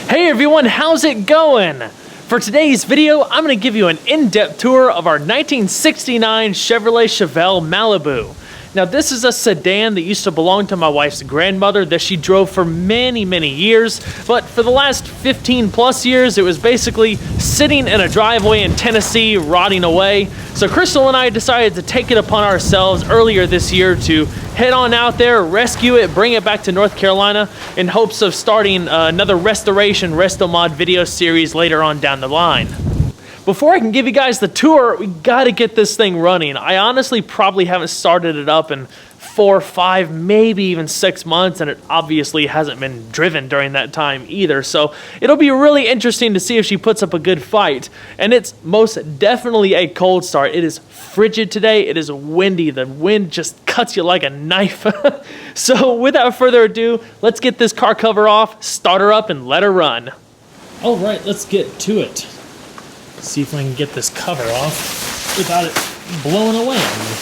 Hey everyone, how's it going? For today's video, I'm going to give you an in-depth tour of our 1969 Chevrolet Chevelle Malibu. Now this is a sedan that used to belong to my wife's grandmother that she drove for many years, but for the last 15 plus years it was basically sitting in a driveway in Tennessee rotting away. So Crystal and I decided to take it upon ourselves earlier this year to head on out there, rescue it, bring it back to North Carolina in hopes of starting another restoration resto-mod video series later on down the line. Before I can give you guys the tour, we gotta get this thing running. I honestly probably haven't started it up in 4, 5, maybe even 6 months, and it obviously hasn't been driven during that time either. So it'll be really interesting to see if she puts up a good fight. And it's most definitely a cold start. It is frigid today. It is windy. The wind just cuts you like a knife. So without further ado, let's get this car cover off, start her up, and let her run. All right, let's get to it. See if I can get this cover off without it blowing away on me.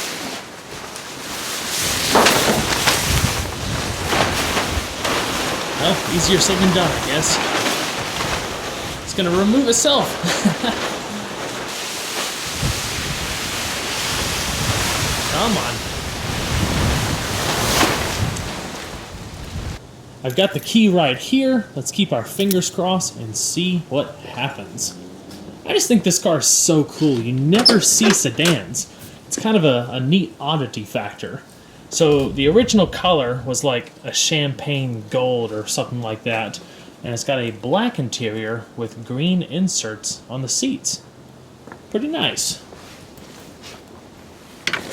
Well, easier said than done, I guess. It's gonna remove itself. Come on. I've got the key right here. Let's keep our fingers crossed and see what happens. I just think this car is so cool. You never see sedans. It's kind of a neat oddity factor. So the original color was like a champagne gold or something like that. And it's got a black interior with green inserts on the seats. Pretty nice.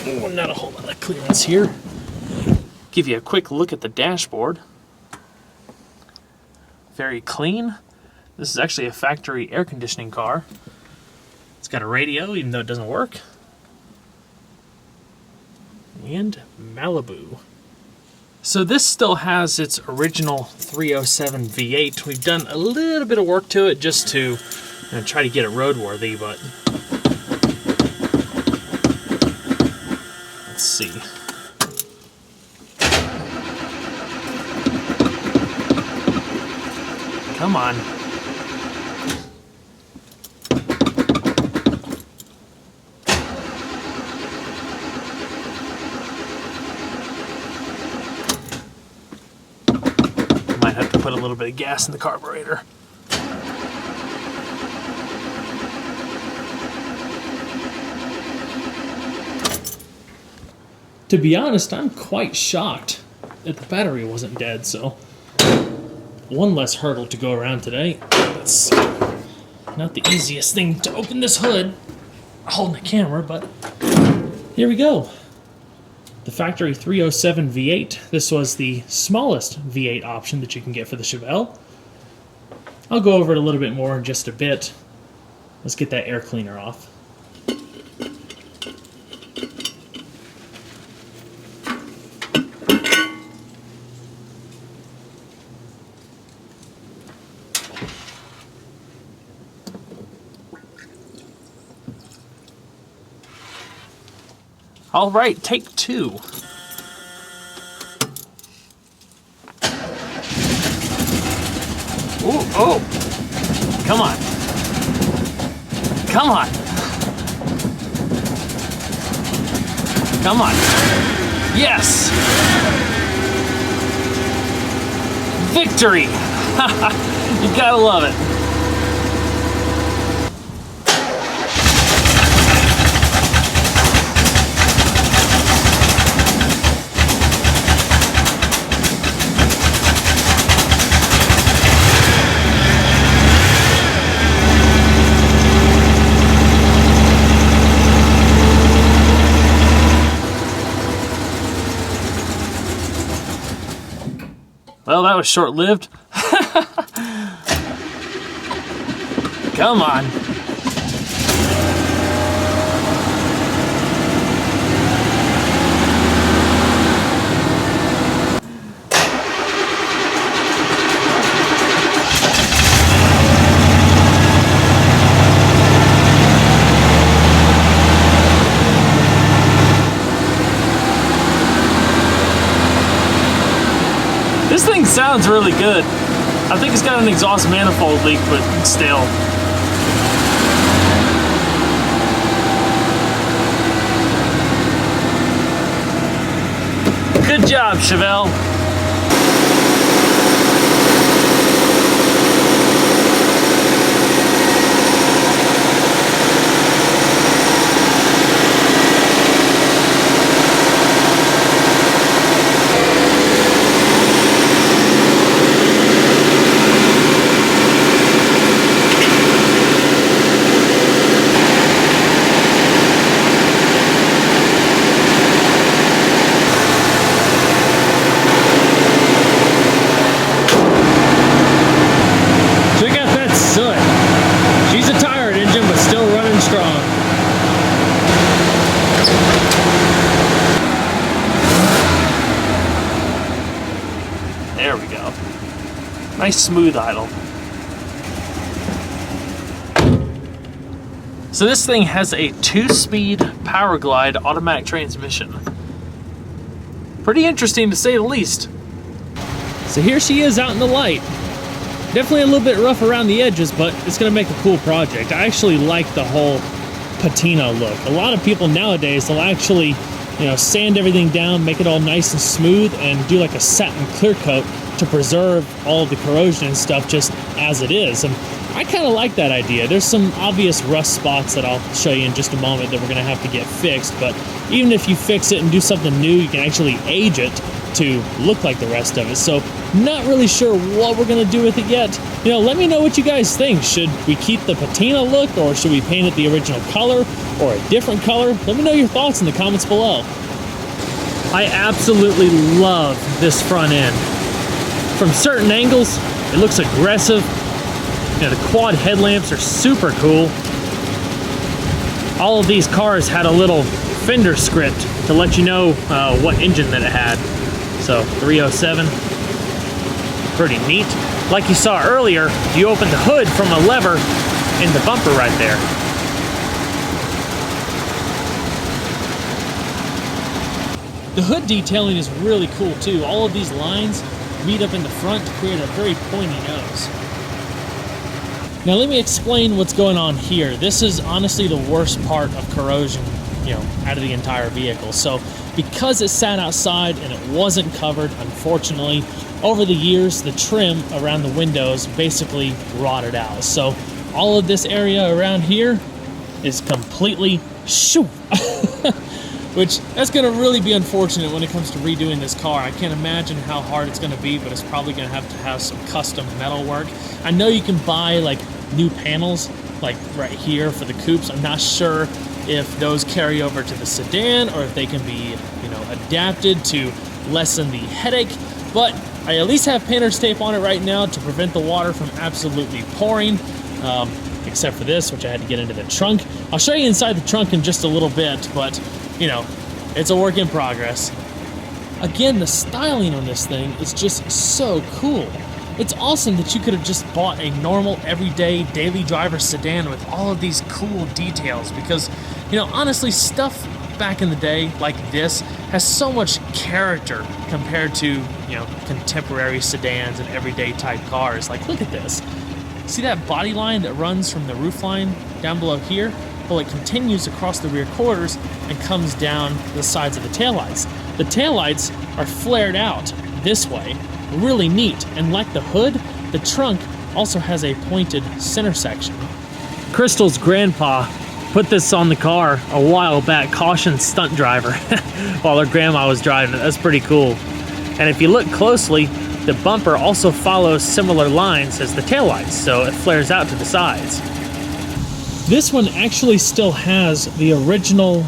Oh, not a whole lot of clearance here. Give you a quick look at the dashboard. Very clean. This is actually a factory air conditioning car. It's got a radio, even though it doesn't work. And Malibu. So this still has its original 307 V8. We've done a little bit of work to it just to try to get it roadworthy, but let's see. Come on. Might have to put a little bit of gas in the carburetor. To be honest, I'm quite shocked that the battery wasn't dead, so one less hurdle to go around today. Let's see. Not the easiest thing to open this hood holding the camera, but here we go. The factory 307 V8. This was the smallest V8 option that you can get for the Chevelle. I'll go over it a little bit more in just a bit. Let's get that air cleaner off. All right, take two. Ooh, oh, come on. Come on. Come on. Yes. Victory. You gotta love it. Well, that was short-lived. Come on. This thing sounds really good. I think it's got an exhaust manifold leak, but still. Good job, Chevelle. There we go. Nice smooth idle. So this thing has a 2-speed power glide automatic transmission. Pretty interesting to say the least. So here she is out in the light. Definitely a little bit rough around the edges, but it's gonna make a cool project. I actually like the whole patina look. A lot of people nowadays, they'll actually, sand everything down, make it all nice and smooth, and do like a satin clear coat to preserve all of the corrosion and stuff just as it is. And I kind of like that idea. There's some obvious rust spots that I'll show you in just a moment that we're gonna have to get fixed, but even if you fix it and do something new, you can actually age it to look like the rest of it. So not really sure what we're gonna do with it yet. Let me know what you guys think. Should we keep the patina look, or should we paint it the original color or a different color? Let me know your thoughts in the comments below. I absolutely love this front end. From certain angles, it looks aggressive. The quad headlamps are super cool. All of these cars had a little fender script to let you know what engine that it had. So 307, pretty neat. Like you saw earlier, you open the hood from a lever in the bumper right there. The hood detailing is really cool too. All of these lines meet up in the front to create a very pointy nose. Now let me explain what's going on here. This is honestly the worst part of corrosion, out of the entire vehicle. So because it sat outside and it wasn't covered, unfortunately, over the years, the trim around the windows basically rotted out. So all of this area around here is completely which that's gonna really be unfortunate when it comes to redoing this car. I can't imagine how hard it's gonna be, but it's probably gonna have to have some custom metal work. I know you can buy like new panels like right here for the coupes. I'm not sure if those carry over to the sedan or if they can be, adapted to lessen the headache, but I at least have painter's tape on it right now to prevent the water from absolutely pouring, except for this, which I had to get into the trunk. I'll show you inside the trunk in just a little bit, but it's a work in progress. Again, the styling on this thing is just so cool. It's awesome that you could have just bought a normal, everyday, daily driver sedan with all of these cool details because, honestly, stuff back in the day like this has so much character compared to, contemporary sedans and everyday type cars. Like, look at this. See that body line that runs from the roof line down below here? Well, it continues across the rear quarters and comes down the sides of the taillights. The taillights are flared out this way. Really neat, and like the hood, the trunk also has a pointed center section. Crystal's grandpa put this on the car a while back, caution stunt driver, while her grandma was driving it. That's pretty cool. And if you look closely, the bumper also follows similar lines as the taillights, so it flares out to the sides. This one actually still has the original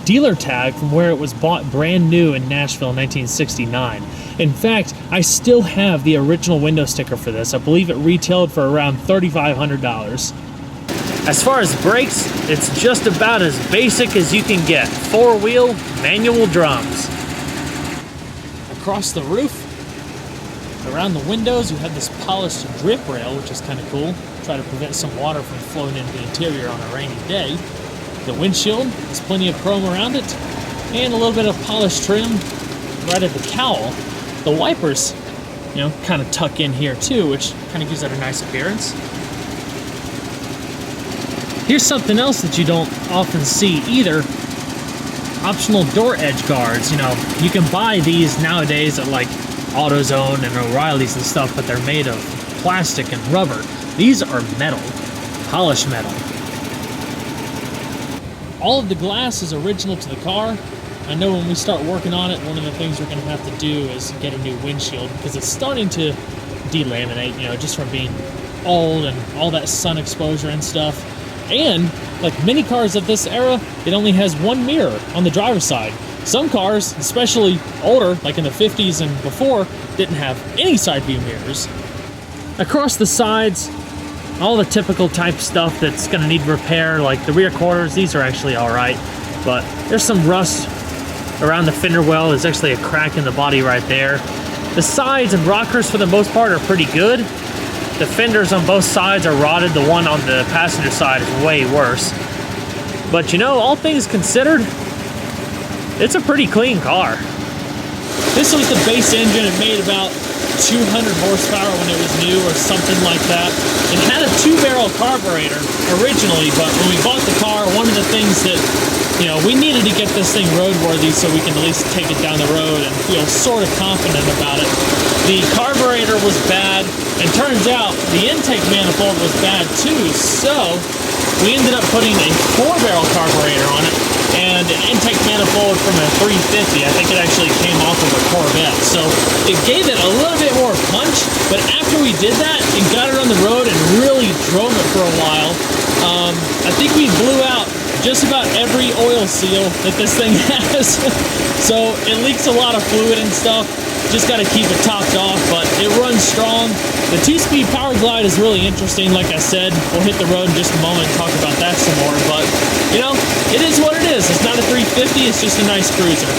dealer tag from where it was bought brand new in Nashville in 1969. In fact, I still have the original window sticker for this. I believe it retailed for around $3,500. As far as brakes, it's just about as basic as you can get. 4-wheel manual drums. Across the roof, around the windows, you have this polished drip rail, which is kind of cool. Try to prevent some water from flowing into the interior on a rainy day. The windshield has plenty of chrome around it, and a little bit of polished trim right at the cowl. The wipers, you know, kind of tuck in here too, which kind of gives it a nice appearance. Here's something else that you don't often see either. Optional door edge guards. You know, you can buy these nowadays at like AutoZone and O'Reilly's and stuff, but they're made of plastic and rubber. These are metal, polished metal. All of the glass is original to the car. I know when we start working on it, one of the things we're going to have to do is get a new windshield because it's starting to delaminate, you know, just from being old and all that sun exposure and stuff. And like many cars of this era, it only has one mirror on the driver's side. Some cars, especially older, like in the 50s and before, didn't have any side view mirrors. Across the sides, all the typical type stuff that's going to need repair, like the rear quarters, these are actually all right, but there's some rust around the fender well. There's actually a crack in the body right there. The sides and rockers, for the most part, are pretty good. The fenders on both sides are rotted. The one on the passenger side is way worse. But you know, all things considered, it's a pretty clean car. This was the base engine. It made about 200 horsepower when it was new or something like that. It had a 2-barrel carburetor originally, but when we bought the car, one of the things that, you know, we needed to get this thing roadworthy so we can at least take it down the road and feel sort of confident about it. The carburetor was bad, and turns out the intake manifold was bad too, so we ended up putting a 4-barrel carburetor on it and an intake manifold from a 350. I think it actually came off of a Corvette, so it gave it a little bit more punch. But after we did that and got it on the road and really drove it for a while, I think we blew out just about every oil seal that this thing has. So it leaks a lot of fluid and stuff. Just got to keep it topped off, but it runs strong. The 2-speed power glide is really interesting. Like I said, we'll hit the road in just a moment and talk about that some more, but you know, it is what it is. It's not a 350, it's just a nice cruiser.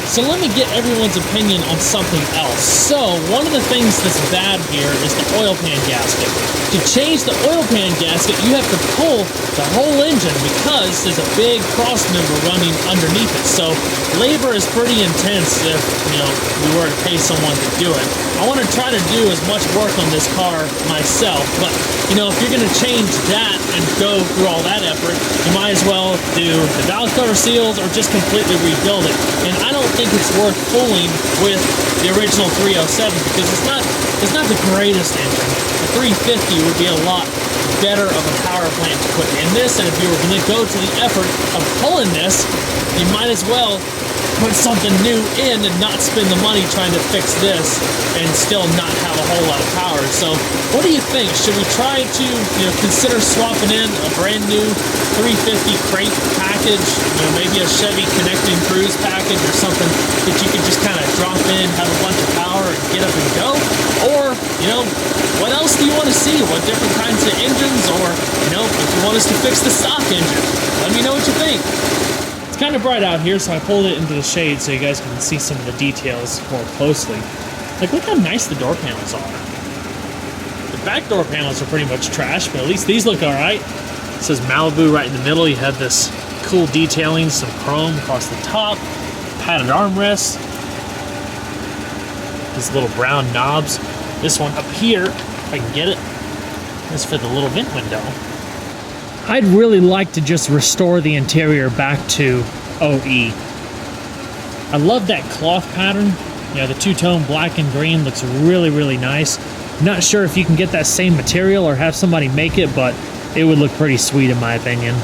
So let me get everyone's opinion on something else. So one of the things that's bad here is the oil pan gasket. To change the oil pan gasket, you have to pull the whole engine because there's a big cross member running underneath it. So labor is pretty intense if, you know, we were to pay someone to do it. I want to try to do as much work on this car myself, but you know, if you're going to change that and go through all that effort, you might as well do the valve cover seals or just completely rebuild it. And I don't think it's worth fooling with the original 307 because it's not the greatest engine. The 350 would be a lot better of a power plant to put in this, and if you were going to go to the effort of pulling this, you might as well put something new in and not spend the money trying to fix this and still not have a whole lot of power. So what do you think? Should we try to, you know, consider swapping in a brand new 350 crate package, you know, maybe a Chevy connecting cruise package or something that you could just kind of drop in, have a bunch of power and get up and go? Or, you know, what else do you want to see? What different kinds of engines? Or, you know, if you want us to fix the stock engine, let me know what you think. Kind of bright out here, so I pulled it into the shade so you guys can see some of the details more closely. Like, look how nice the door panels are. The back door panels are pretty much trash, but at least these look all right. It says Malibu right in the middle. You have this cool detailing, some chrome across the top, padded armrests, these little brown knobs. This one up here, if I can get it, is for the little vent window. I'd really like to just restore the interior back to OE. I love that cloth pattern. You know, the two-tone black and green looks really, really nice. Not sure if you can get that same material or have somebody make it, but it would look pretty sweet in my opinion.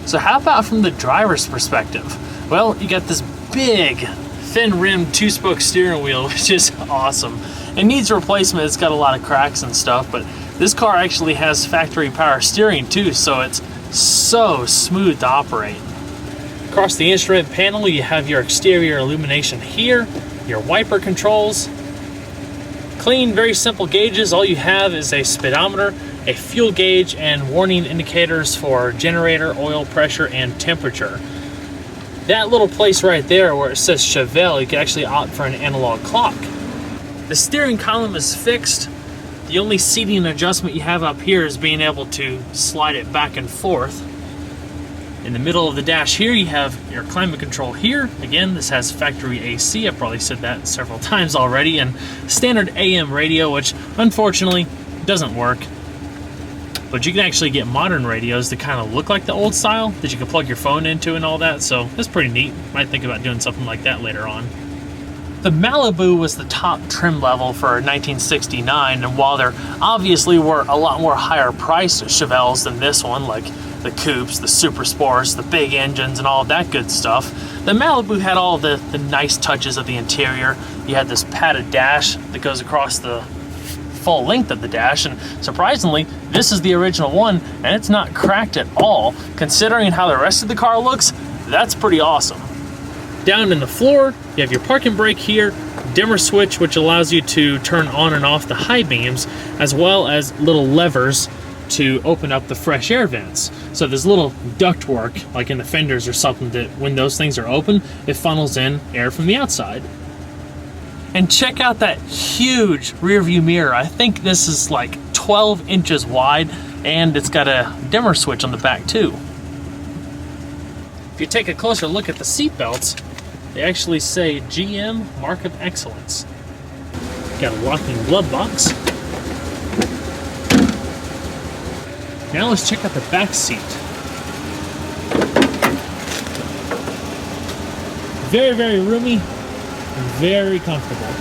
So how about from the driver's perspective? Well, you got this big, thin-rimmed 2-spoke steering wheel, which is awesome. It needs replacement. It's got a lot of cracks and stuff, but this car actually has factory power steering too, so it's so smooth to operate. Across the instrument panel, you have your exterior illumination here, your wiper controls. Clean, very simple gauges. All you have is a speedometer, a fuel gauge, and warning indicators for generator, oil pressure, and temperature. That little place right there where it says Chevelle, you can actually opt for an analog clock. The steering column is fixed. The only seating adjustment you have up here is being able to slide it back and forth. In the middle of the dash here, you have your climate control here. Again, this has factory AC. I've probably said that several times already. And standard AM radio, which unfortunately doesn't work. But you can actually get modern radios that kind of look like the old style that you can plug your phone into and all that. So that's pretty neat. Might think about doing something like that later on. The Malibu was the top trim level for 1969. And while there obviously were a lot more higher priced Chevelles than this one, like the coupes, the super sports, the big engines, and all that good stuff, the Malibu had all the nice touches of the interior. You had this padded dash that goes across the full length of the dash, and surprisingly, this is the original one, and it's not cracked at all. Considering how the rest of the car looks, that's pretty awesome. Down in the floor, you have your parking brake here, dimmer switch, which allows you to turn on and off the high beams, as well as little levers to open up the fresh air vents. So there's little duct work, like in the fenders or something, that when those things are open, it funnels in air from the outside. And check out that huge rear view mirror. I think this is like 12 inches wide, and it's got a dimmer switch on the back too. If you take a closer look at the seat belts, they actually say GM Mark of Excellence. Got a locking glove box. Now let's check out the back seat. Very, very roomy, and very comfortable.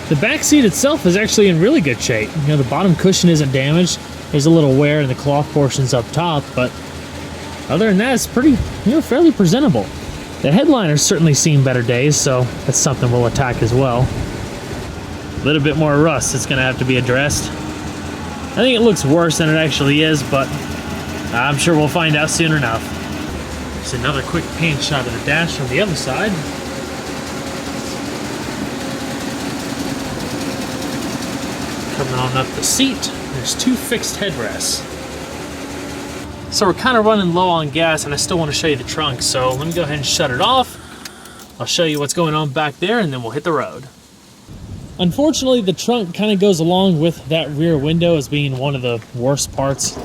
The back seat itself is actually in really good shape. You know, the bottom cushion isn't damaged. There's a little wear in the cloth portions up top, but other than that, it's pretty, fairly presentable. The headliner's certainly seen better days, so that's something we'll attack as well. A little bit more rust that's gonna have to be addressed. I think it looks worse than it actually is, but I'm sure we'll find out soon enough. Just another quick pan shot of the dash from the other side. Coming on up the seat, there's two fixed headrests. So we're kind of running low on gas, and I still want to show you the trunk, so let me go ahead and shut it off. I'll show you what's going on back there, and then we'll hit the road. Unfortunately, the trunk kind of goes along with that rear window as being one of the worst parts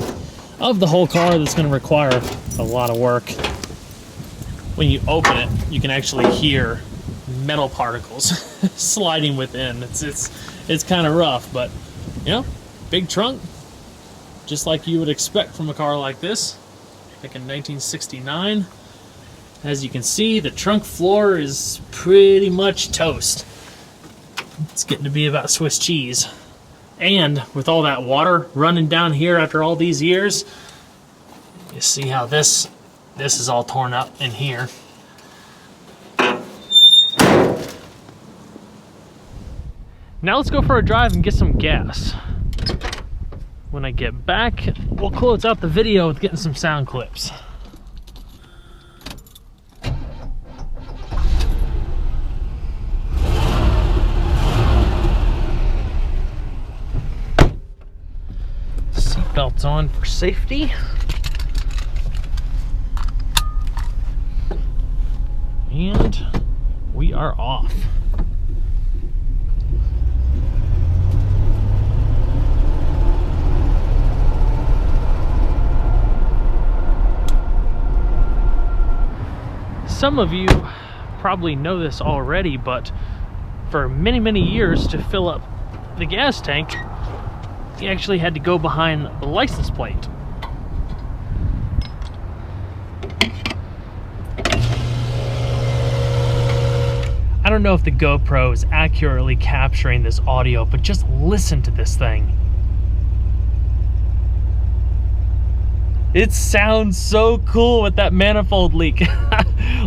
of the whole car that's going to require a lot of work. When you open it, you can actually hear metal particles sliding within. It's kind of rough, but big trunk, just like you would expect from a car like this, back in 1969. As you can see, the trunk floor is pretty much toast. It's getting to be about Swiss cheese. And with all that water running down here after all these years, you see how this is all torn up in here. Now let's go for a drive and get some gas. When I get back, we'll close out the video with getting some sound clips. Seatbelts on for safety. And we are off. Some of you probably know this already, but for many, many years, to fill up the gas tank, you actually had to go behind the license plate. I don't know if the GoPro is accurately capturing this audio, but just listen to this thing. It sounds so cool with that manifold leak.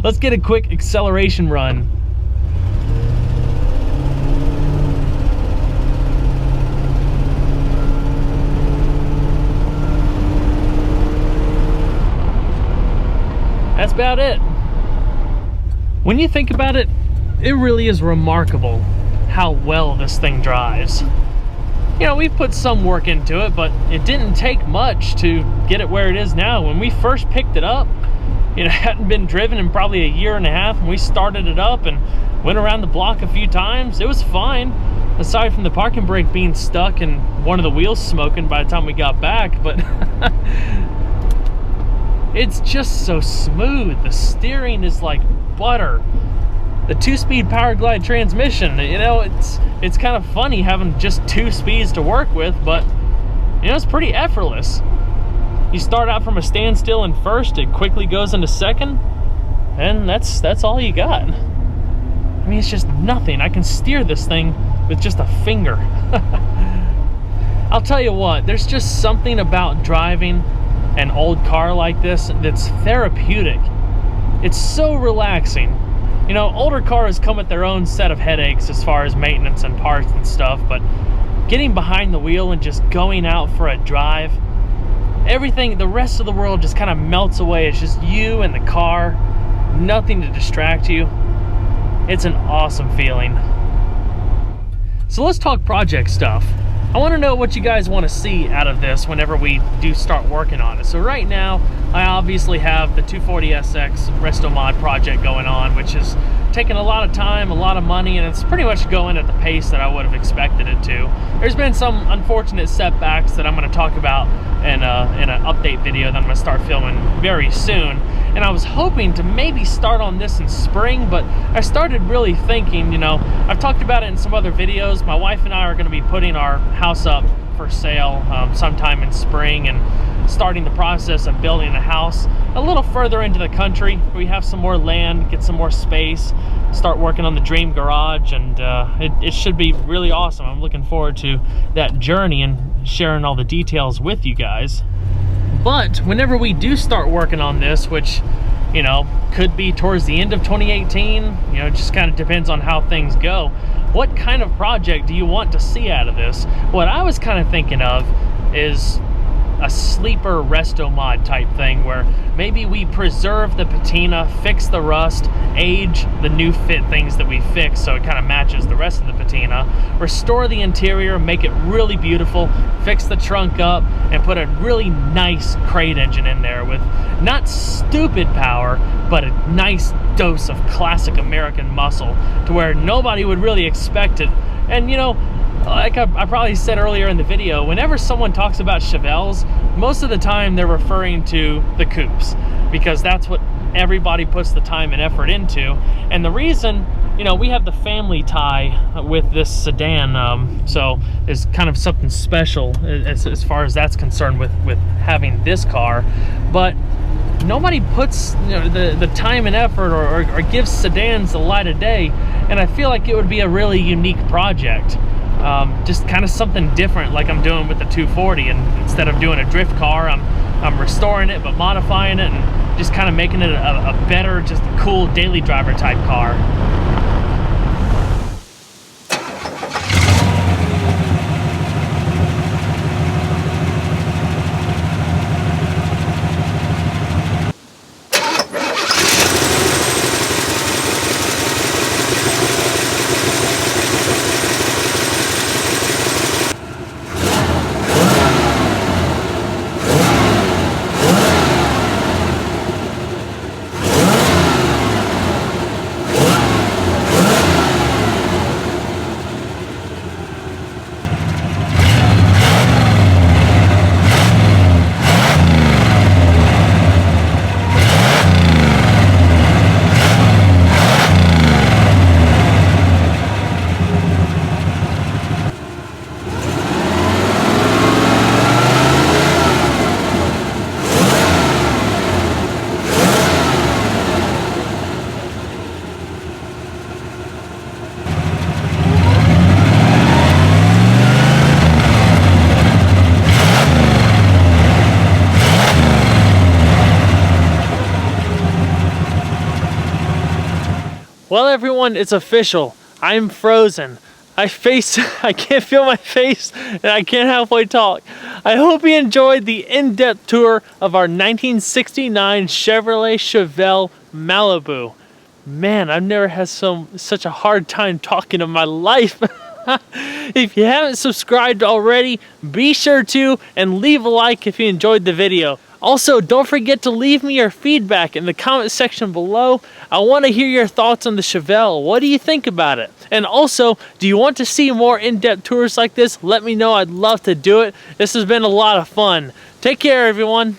Let's get a quick acceleration run. That's about it. When you think about it, it really is remarkable how well this thing drives. You know, we've put some work into it, but it didn't take much to get it where it is now. When we first picked it up, it hadn't been driven in probably a year and a half, and we started it up and went around the block a few times. It was fine, aside from the parking brake being stuck and one of the wheels smoking by the time we got back. But It's just so smooth. The steering is like butter. The 2-speed power glide transmission, you know, it's kind of funny having just 2 speeds to work with, but you know, it's pretty effortless. You start out from a standstill in first, it quickly goes into second, and that's all you got. I mean, it's just nothing. I can steer this thing with just a finger. I'll tell you what, there's just something about driving an old car like this that's therapeutic. It's so relaxing. You know, older cars come with their own set of headaches as far as maintenance and parts and stuff, but getting behind the wheel and just going out for a drive, everything, the rest of the world just kind of melts away. It's just you and the car, nothing to distract you. It's an awesome feeling. So let's talk project stuff. I want to know what you guys want to see out of this whenever we do start working on it. So right now, I obviously have the 240SX Resto Mod project going on, which is taking a lot of time, a lot of money, and it's pretty much going at the pace that I would have expected it to. There's been some unfortunate setbacks that I'm going to talk about in an update video that I'm going to start filming very soon. And I was hoping to maybe start on this in spring, but I started really thinking, you know, I've talked about it in some other videos. My wife and I are going to be putting our house up for sale sometime in spring and starting the process of building a house a little further into the country. We have some more land, get some more space, start working on the dream garage, and it should be really awesome. I'm looking forward to that journey and sharing all the details with you guys. But whenever we do start working on this, which, you know, could be towards the end of 2018, you know, it just kind of depends on how things go. What kind of project do you want to see out of this? What I was kind of thinking of is a sleeper resto mod type thing where maybe we preserve the patina, fix the rust, age the new fit things that we fix so it kind of matches the rest of the patina, restore the interior, make it really beautiful, fix the trunk up, and put a really nice crate engine in there with not stupid power, but a nice dose of classic American muscle to where nobody would really expect it. And you know, like I probably said earlier in the video, whenever someone talks about Chevelles, most of the time they're referring to the coupes, because that's what everybody puts the time and effort into. And the reason, you know, we have the family tie with this sedan, so there's kind of something special as far as that's concerned with having this car. But nobody puts, you know, the time and effort or gives sedans the light of day, and I feel like it would be a really unique project. Just kind of something different like I'm doing with the 240, and instead of doing a drift car, I'm restoring it but modifying it and just kind of making it a better, just a cool daily driver type car. Well, everyone, it's official. I'm frozen. I can't feel my face, and I can't halfway talk. I hope you enjoyed the in-depth tour of our 1969 Chevrolet Chevelle Malibu. Man, I've never had such a hard time talking in my life. If you haven't subscribed already, be sure to, and leave a like if you enjoyed the video. Also, don't forget to leave me your feedback in the comment section below. I want to hear your thoughts on the Chevelle. What do you think about it? And also, do you want to see more in-depth tours like this? Let me know. I'd love to do it. This has been a lot of fun. Take care, everyone.